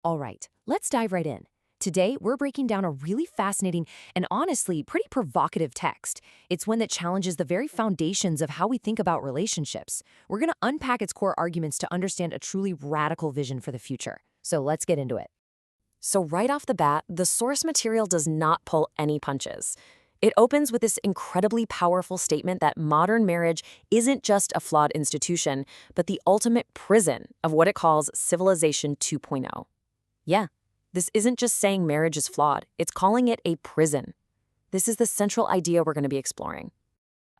All right, let's dive right in. Today, we're breaking down a really fascinating and honestly pretty provocative text. It's one that challenges the very foundations of how we think about relationships. We're going to unpack its core arguments to understand a truly radical vision for the future. So let's get into it. So, right off the bat, the source material does not pull any punches. It opens with this incredibly powerful statement that modern marriage isn't just a flawed institution, but the ultimate prison of what it calls Civilization 2.0. Yeah, this isn't just saying marriage is flawed, it's calling it a prison. This is the central idea we're going to be exploring.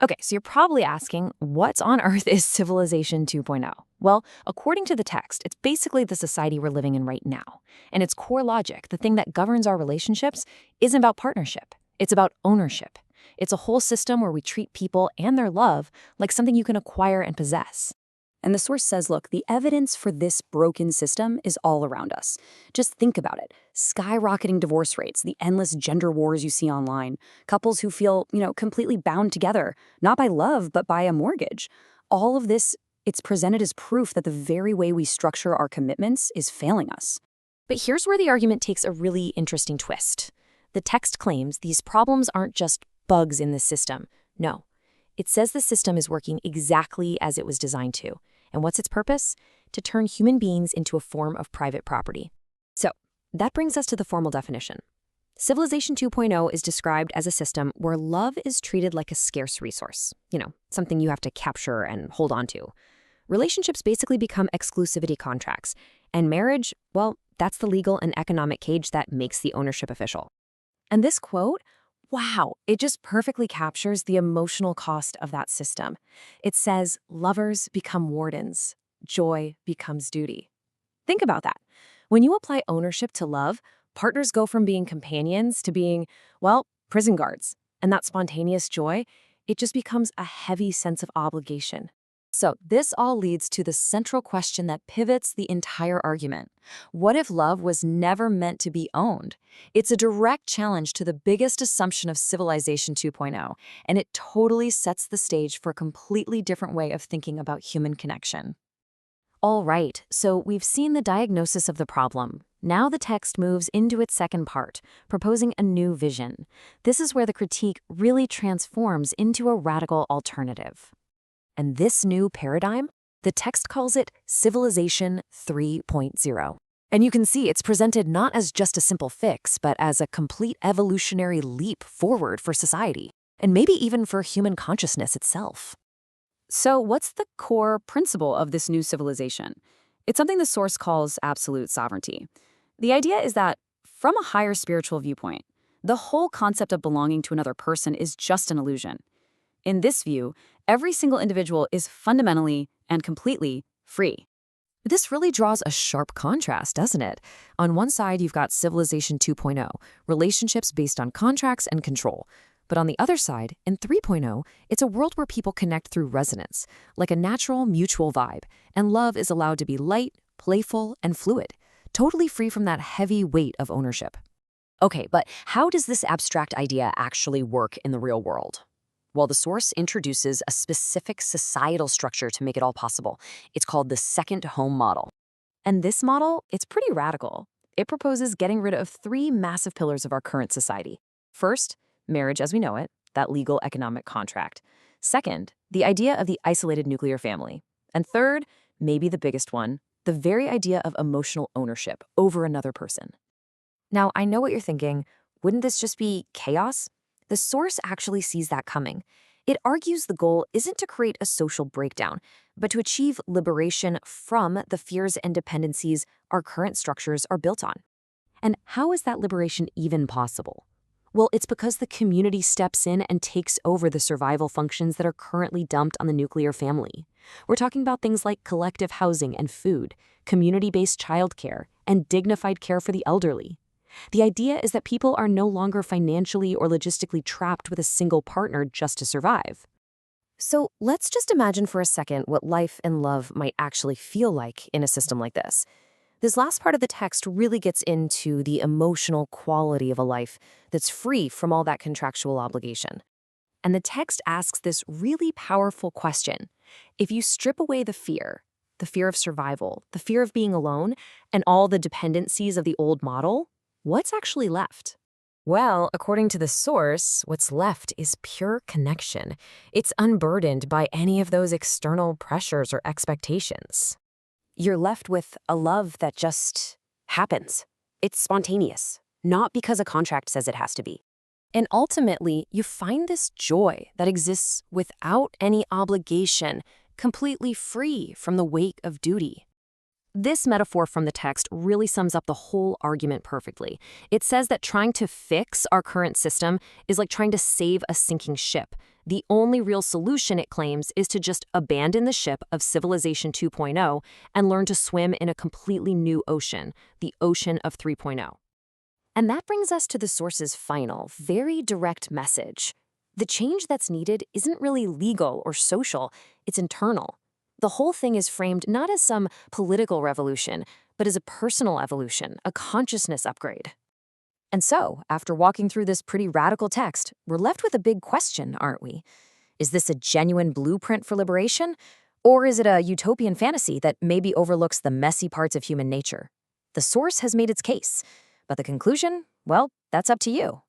Okay, so you're probably asking, what on earth is Civilization 2.0? Well, according to the text, it's basically the society we're living in right now. And its core logic, the thing that governs our relationships, isn't about partnership. It's about ownership. It's a whole system where we treat people and their love like something you can acquire and possess. And the source says, look, the evidence for this broken system is all around us. Just think about it. Skyrocketing divorce rates, the endless gender wars you see online, couples who feel, completely bound together, not by love, but by a mortgage. All of this, it's presented as proof that the very way we structure our commitments is failing us. But here's where the argument takes a really interesting twist. The text claims these problems aren't just bugs in the system. No. It says the system is working exactly as it was designed to. And what's its purpose? To turn human beings into a form of private property. So, that brings us to the formal definition. Civilization 2.0 is described as a system where love is treated like a scarce resource. Something you have to capture and hold on to. Relationships basically become exclusivity contracts. And marriage, well, that's the legal and economic cage that makes the ownership official. And this quote, wow, it just perfectly captures the emotional cost of that system. It says, lovers become wardens, joy becomes duty. Think about that. When you apply ownership to love, partners go from being companions to being, well, prison guards. And that spontaneous joy, it just becomes a heavy sense of obligation. So this all leads to the central question that pivots the entire argument. What if love was never meant to be owned? It's a direct challenge to the biggest assumption of Civilization 2.0, and it totally sets the stage for a completely different way of thinking about human connection. All right, so we've seen the diagnosis of the problem. Now the text moves into its second part, proposing a new vision. This is where the critique really transforms into a radical alternative. And this new paradigm, the text calls it Civilization 3.0. And you can see it's presented not as just a simple fix, but as a complete evolutionary leap forward for society, and maybe even for human consciousness itself. So what's the core principle of this new civilization? It's something the source calls absolute sovereignty. The idea is that, from a higher spiritual viewpoint, the whole concept of belonging to another person is just an illusion. In this view, every single individual is fundamentally and completely free. This really draws a sharp contrast, doesn't it? On one side, you've got Civilization 2.0, relationships based on contracts and control. But on the other side, in 3.0, it's a world where people connect through resonance, like a natural, mutual vibe, and love is allowed to be light, playful, and fluid, totally free from that heavy weight of ownership. Okay, but how does this abstract idea actually work in the real world? Well, the source introduces a specific societal structure to make it all possible. It's called the second home model. And this model, it's pretty radical. It proposes getting rid of three massive pillars of our current society. First, marriage as we know it, that legal economic contract. Second, the idea of the isolated nuclear family. And third, maybe the biggest one, the very idea of emotional ownership over another person. Now, I know what you're thinking. Wouldn't this just be chaos? The source actually sees that coming. It argues the goal isn't to create a social breakdown, but to achieve liberation from the fears and dependencies our current structures are built on. And how is that liberation even possible? Well, it's because the community steps in and takes over the survival functions that are currently dumped on the nuclear family. We're talking about things like collective housing and food, community-based childcare, and dignified care for the elderly. The idea is that people are no longer financially or logistically trapped with a single partner just to survive. So let's just imagine for a second what life and love might actually feel like in a system like this. This last part of the text really gets into the emotional quality of a life that's free from all that contractual obligation. And the text asks this really powerful question. If you strip away the fear, the fear of survival, the fear of being alone, and all the dependencies of the old model, what's actually left? Well, according to the source, what's left is pure connection. It's unburdened by any of those external pressures or expectations. You're left with a love that just happens. It's spontaneous, not because a contract says it has to be. And ultimately, you find this joy that exists without any obligation, completely free from the weight of duty. This metaphor from the text really sums up the whole argument perfectly. It says that trying to fix our current system is like trying to save a sinking ship. The only real solution, it claims, is to just abandon the ship of Civilization 2.0 and learn to swim in a completely new ocean, the ocean of 3.0. And that brings us to the source's final, very direct message. The change that's needed isn't really legal or social, it's internal. The whole thing is framed not as some political revolution, but as a personal evolution, a consciousness upgrade. And so, after walking through this pretty radical text, we're left with a big question, aren't we? Is this a genuine blueprint for liberation? Or is it a utopian fantasy that maybe overlooks the messy parts of human nature? The source has made its case, but the conclusion, well, that's up to you.